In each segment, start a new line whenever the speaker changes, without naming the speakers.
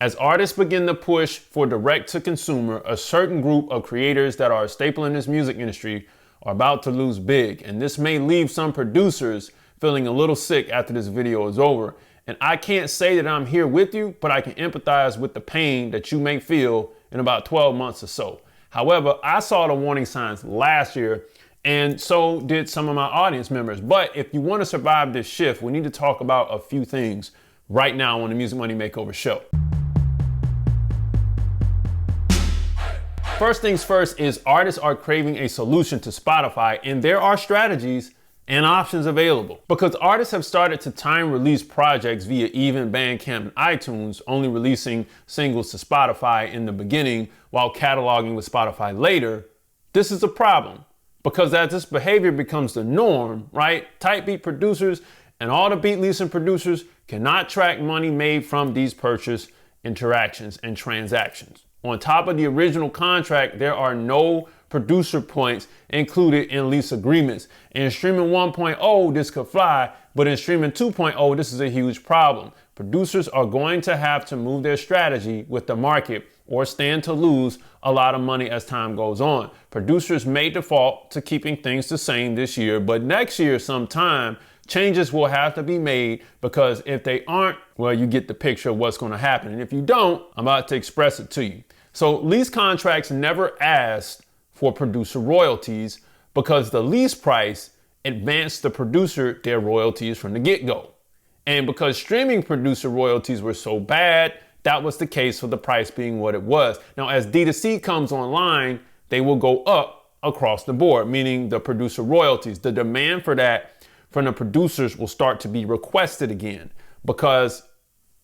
As artists begin to push for direct to consumer, a certain group of creators that are a staple in this music industry are about to lose big. And this may leave some producers feeling a little sick after this video is over. And I can't say that I'm here with you, but I can empathize with the pain that you may feel in about 12 months or so. However, I saw the warning signs last year, and so did some of my audience members. But if you want to survive this shift, we need to talk about a few things right now on the Music Money Makeover show. First things first is artists are craving a solution to Spotify, and there are strategies and options available. Because artists have started to time release projects via even Bandcamp and iTunes, only releasing singles to Spotify in the beginning while cataloging with Spotify later, this is a problem. Because as this behavior becomes the norm, right, type beat producers and all the beat leasing producers cannot track money made from these purchase interactions and transactions. On top of the original contract, there are no producer points included in lease agreements. In streaming 1.0, this could fly, but in streaming 2.0, this is a huge problem. Producers are going to have to move their strategy with the market or stand to lose a lot of money as time goes on. Producers may default to keeping things the same this year, but next year sometime, changes will have to be made, because if they aren't, well, you get the picture of what's going to happen. And if you don't, I'm about to express it to you. So lease contracts never asked for producer royalties because the lease price advanced the producer their royalties from the get-go. And because streaming producer royalties were so bad, that was the case for the price being what it was. Now, as D2C comes online, they will go up across the board, meaning the producer royalties. The demand for that from the producers will start to be requested again, because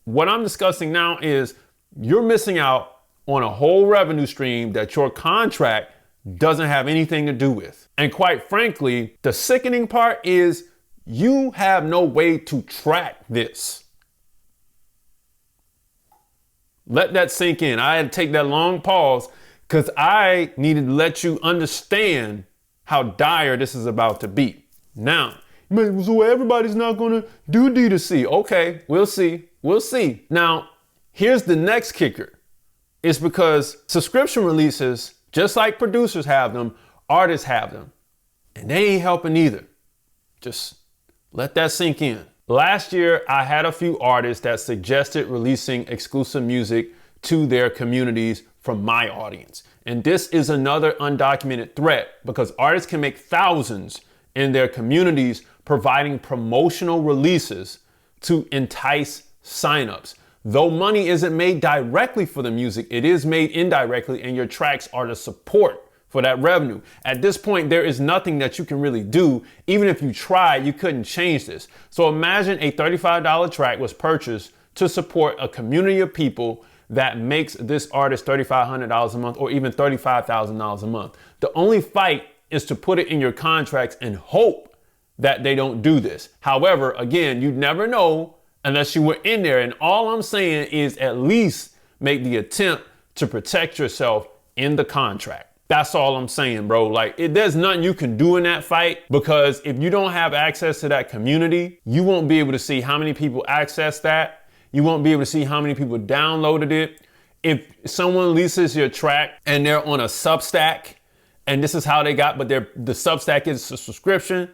what I'm discussing now is you're missing out on a whole revenue stream that your contract doesn't have anything to do with. And quite frankly, the sickening part is you have no way to track this. Let that sink in. I had to take that long pause because I needed to let you understand how dire this is about to be. Now, so everybody's not going to do D2C. Okay, we'll see. We'll see. Now, here's the next kicker. It's because subscription releases, just like producers have them, artists have them. And they ain't helping either. Just let that sink in. Last year, I had a few artists that suggested releasing exclusive music to their communities from my audience. And this is another undocumented threat, because artists can make thousands in their communities providing promotional releases to entice signups. Though money isn't made directly for the music, it is made indirectly, and your tracks are the support for that revenue. At this point, there is nothing that you can really do. Even if you tried, you couldn't change this. So imagine a $35 track was purchased to support a community of people that makes this artist $3,500 a month or even $35,000 a month. The only fight is to put it in your contracts and hope that they don't do this. However, again, you never know unless you were in there. And all I'm saying is at least make the attempt to protect yourself in the contract. That's all I'm saying, bro. Like, there's nothing you can do in that fight, because if you don't have access to that community, you won't be able to see how many people access that. You won't be able to see how many people downloaded it. If someone leases your track and they're on a Substack, and this is how they got, but the Substack is a subscription,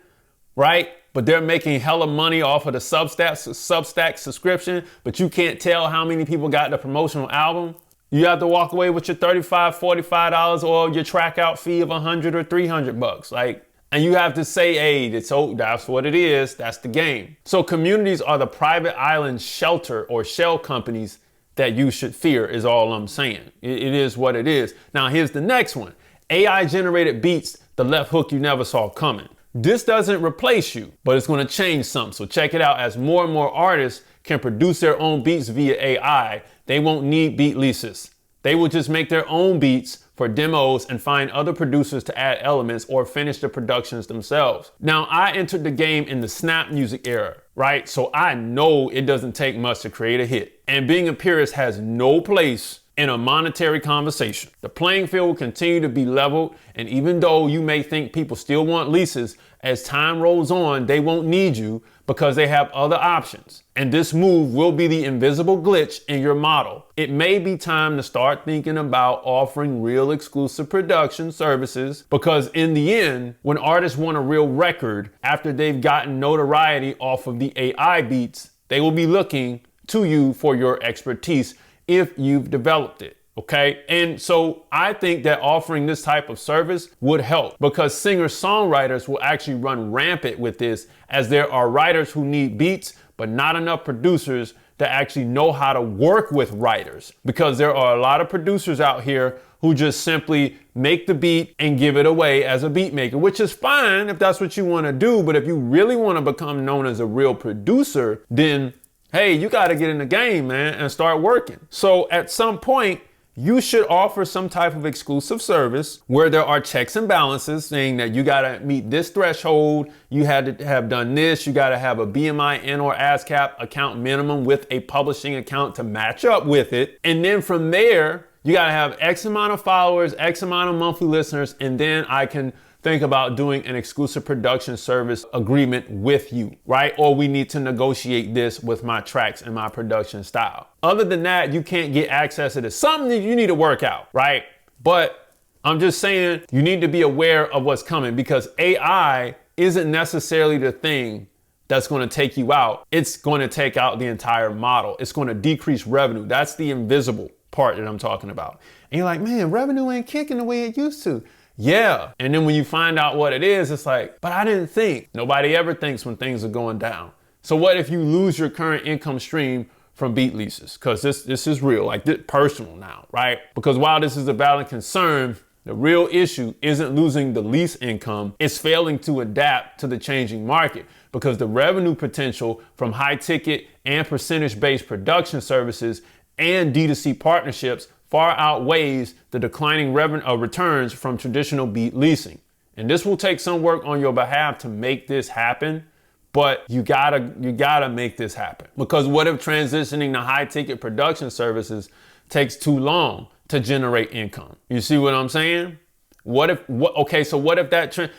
right? But they're making hella money off of the Substack subscription, but you can't tell how many people got the promotional album. You have to walk away with your $35, $45 or your track out fee of $100 or $300. Like, and you have to say, hey, that's what it is. That's the game. So communities are the private island shelter or shell companies that you should fear, is all I'm saying. It is what it is. Now, here's the next one. AI generated beats, the left hook you never saw coming. This doesn't replace you, but it's going to change some. So check it out. As more and more artists can produce their own beats via AI, they won't need beat leases. They will just make their own beats for demos and find other producers to add elements or finish the productions themselves. Now, I entered the game in the snap music era, right? So I know it doesn't take much to create a hit. And being a purist has no place in a monetary conversation. The playing field will continue to be leveled, and even though you may think people still want leases, as time rolls on, they won't need you because they have other options. And this move will be the invisible glitch in your model. It may be time to start thinking about offering real exclusive production services, because in the end, when artists want a real record after they've gotten notoriety off of the AI beats, they will be looking to you for your expertise if you've developed it. Okay. And so I think that offering this type of service would help, because singer-songwriters will actually run rampant with this, as there are writers who need beats, but not enough producers that actually know how to work with writers, because there are a lot of producers out here who just simply make the beat and give it away as a beat maker, which is fine if that's what you want to do. But if you really want to become known as a real producer, then hey, you got to get in the game, man, and start working. So at some point, you should offer some type of exclusive service where there are checks and balances saying that you got to meet this threshold. You had to have done this. You got to have a BMI and or ASCAP account minimum with a publishing account to match up with it. And then from there, you got to have X amount of followers, X amount of monthly listeners. And then I can think about doing an exclusive production service agreement with you, right? Or we need to negotiate this with my tracks and my production style. Other than that, you can't get access to this. Something that you need to work out, right? But I'm just saying you need to be aware of what's coming, because AI isn't necessarily the thing that's going to take you out. It's going to take out the entire model. It's going to decrease revenue. That's the invisible part that I'm talking about. And you're like, man, revenue ain't kicking the way it used to. Yeah. And then when you find out what it is, it's like, but I didn't think. Nobody ever thinks when things are going down. So what if you lose your current income stream from beat leases? Because this is real, like this personal now, right? Because while this is a valid concern, the real issue isn't losing the lease income. It's failing to adapt to the changing market, because the revenue potential from high ticket and percentage-based production services and D2C partnerships far outweighs the declining returns from traditional beat leasing. And this will take some work on your behalf to make this happen, but you gotta make this happen. Because what if transitioning to high ticket production services takes too long to generate income? You see what I'm saying? What if that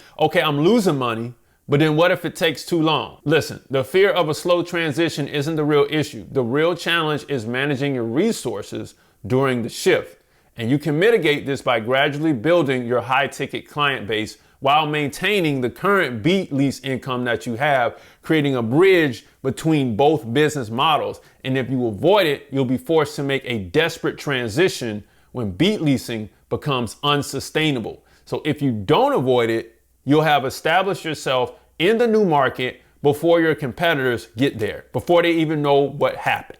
I'm losing money, but then what if it takes too long? Listen, the fear of a slow transition isn't the real issue. The real challenge is managing your resources during the shift. And you can mitigate this by gradually building your high ticket client base while maintaining the current beat lease income that you have, creating a bridge between both business models. And if you avoid it, you'll be forced to make a desperate transition when beat leasing becomes unsustainable. So if you don't avoid it, you'll have established yourself in the new market before your competitors get there, before they even know what happened.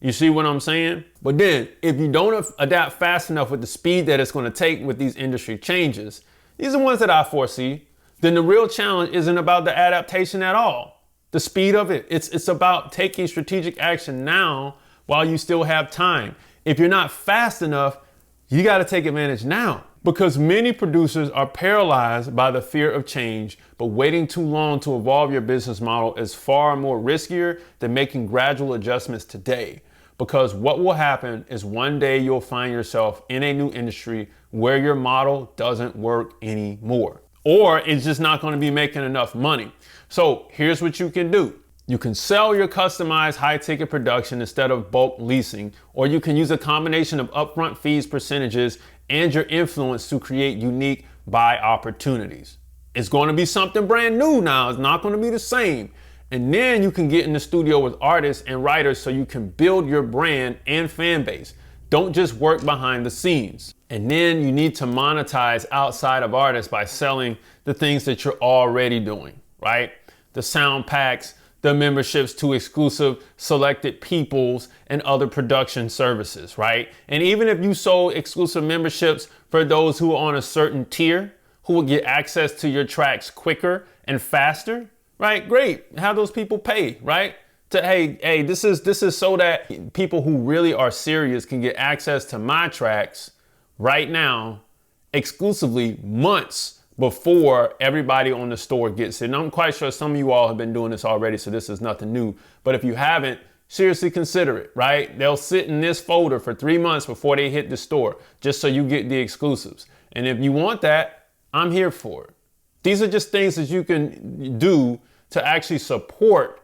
You see what I'm saying? But then if you don't adapt fast enough with the speed that it's going to take with these industry changes, these are ones that I foresee, then the real challenge isn't about the adaptation at all. The speed of it. It's about taking strategic action now while you still have time. If you're not fast enough, you got to take advantage now, because many producers are paralyzed by the fear of change, but waiting too long to evolve your business model is far more riskier than making gradual adjustments today. Because what will happen is one day you'll find yourself in a new industry where your model doesn't work anymore, or it's just not going to be making enough money. So here's what you can do. You can sell your customized high ticket production instead of bulk leasing, or you can use a combination of upfront fees, percentages, and your influence to create unique buy opportunities. It's going to be something brand new now. It's not going to be the same. And then you can get in the studio with artists and writers so you can build your brand and fan base. Don't just work behind the scenes. And then you need to monetize outside of artists by selling the things that you're already doing, right? The sound packs, the memberships to exclusive selected peoples and other production services, right? And even if you sold exclusive memberships for those who are on a certain tier, who will get access to your tracks quicker and faster, right? Great. Have those people pay, right? Hey, this is so that people who really are serious can get access to my tracks right now, exclusively months before everybody on the store gets it. And I'm quite sure some of you all have been doing this already, so this is nothing new. But if you haven't, seriously consider it, right? They'll sit in this folder for 3 months before they hit the store, just so you get the exclusives. And if you want that, I'm here for it. These are just things that you can do to actually support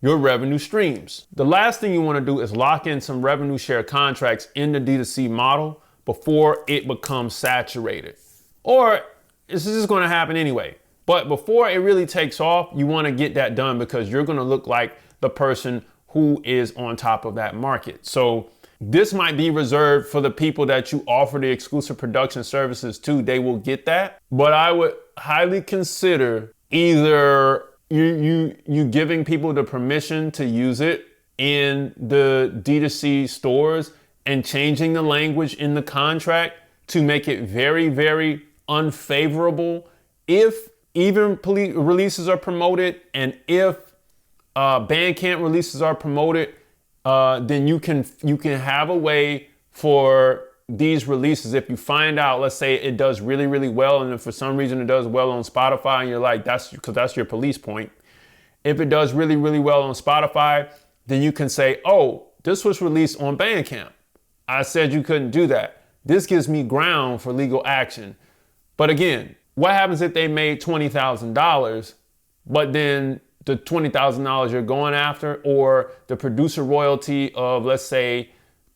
your revenue streams. The last thing you want to do is lock in some revenue share contracts in the D2C model before it becomes saturated. Or this is just going to happen anyway. But before it really takes off, you want to get that done because you're going to look like the person who is on top of that market. So this might be reserved for the people that you offer the exclusive production services to. They will get that. But I would highly consider either you giving people the permission to use it in the D2C stores and changing the language in the contract to make it very, very unfavorable if even releases are promoted, and if Bandcamp releases are promoted, then you can have a way for these releases. If you find out, let's say it does really, really well, and if for some reason it does well on Spotify, and you're like, that's your police point. If it does really, really well on Spotify, then you can say, oh, this was released on Bandcamp. I said you couldn't do that. This gives me ground for legal action. But again, what happens if they made $20,000, but then the $20,000 you're going after, or the producer royalty of, let's say,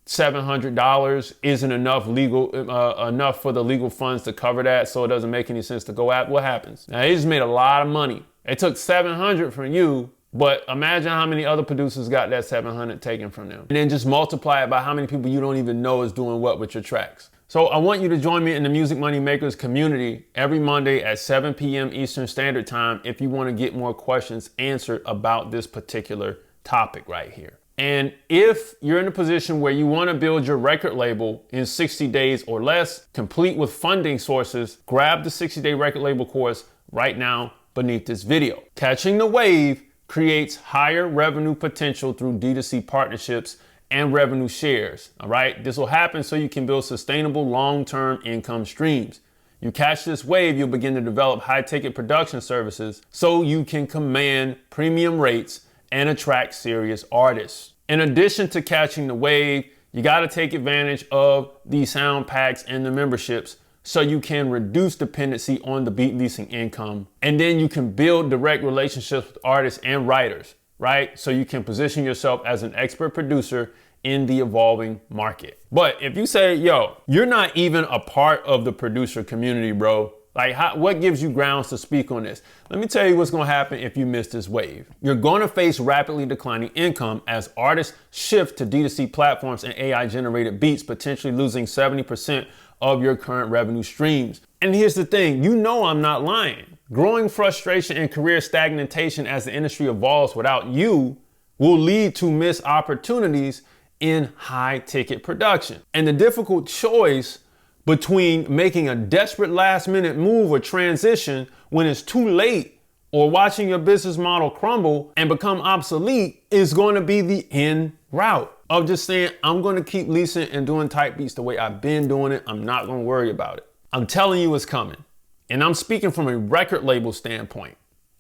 $700 isn't enough enough for the legal funds to cover that, so it doesn't make any sense to go at? What happens? Now, they just made a lot of money. They took $700 from you, but imagine how many other producers got that $700 taken from them. And then just multiply it by how many people you don't even know is doing what with your tracks. So I want you to join me in the Music Money Makers community every Monday at 7 p.m. Eastern Standard Time if you want to get more questions answered about this particular topic right here. And if you're in a position where you want to build your record label in 60 days or less, complete with funding sources, grab the 60-day record label course right now beneath this video. Catching the wave creates higher revenue potential through D2C partnerships and revenue shares. All right, this will happen so you can build sustainable long-term income streams. You catch this wave, you'll begin to develop high-ticket production services so you can command premium rates and attract serious artists. In addition to catching the wave, you got to take advantage of the sound packs and the memberships so you can reduce dependency on the beat leasing income. And then you can build direct relationships with artists and writers, right? So you can position yourself as an expert producer in the evolving market. But if you say, yo, you're not even a part of the producer community, bro, like what gives you grounds to speak on this? Let me tell you what's gonna happen if you miss this wave. You're gonna face rapidly declining income as artists shift to D2C platforms and AI generated beats, potentially losing 70% of your current revenue streams. And here's the thing, you know I'm not lying. Growing frustration and career stagnation as the industry evolves without you will lead to missed opportunities in high ticket production. And the difficult choice between making a desperate last minute move or transition when it's too late, or watching your business model crumble and become obsolete is going to be the end route of just saying, I'm going to keep leasing and doing type beats the way I've been doing it. I'm not going to worry about it. I'm telling you it's coming. And I'm speaking from a record label standpoint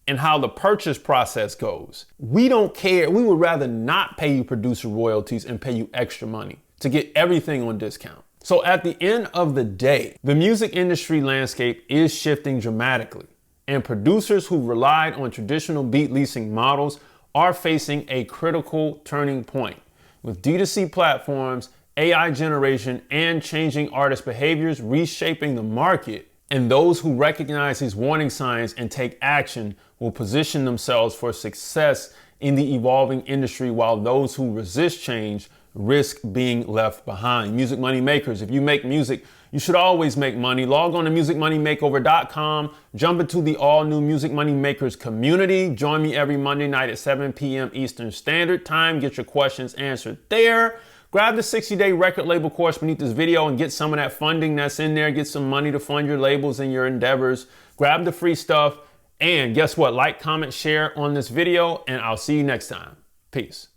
and how the purchase process goes. We don't care. We would rather not pay you producer royalties and pay you extra money to get everything on discount. So at the end of the day, the music industry landscape is shifting dramatically, and producers who relied on traditional beat leasing models are facing a critical turning point. With D2C platforms, AI generation, and changing artist behaviors reshaping the market, and those who recognize these warning signs and take action will position themselves for success in the evolving industry, while those who resist change risk being left behind. Music Money Makers, if you make music, you should always make money. Log on to musicmoneymakeover.com, jump into the all-new Music Money Makers community. Join me every Monday night at 7 p.m. Eastern Standard Time. Get your questions answered there. Grab the 60-day record label course beneath this video and get some of that funding that's in there. Get some money to fund your labels and your endeavors. Grab the free stuff. And guess what? Like, comment, share on this video, and I'll see you next time. Peace.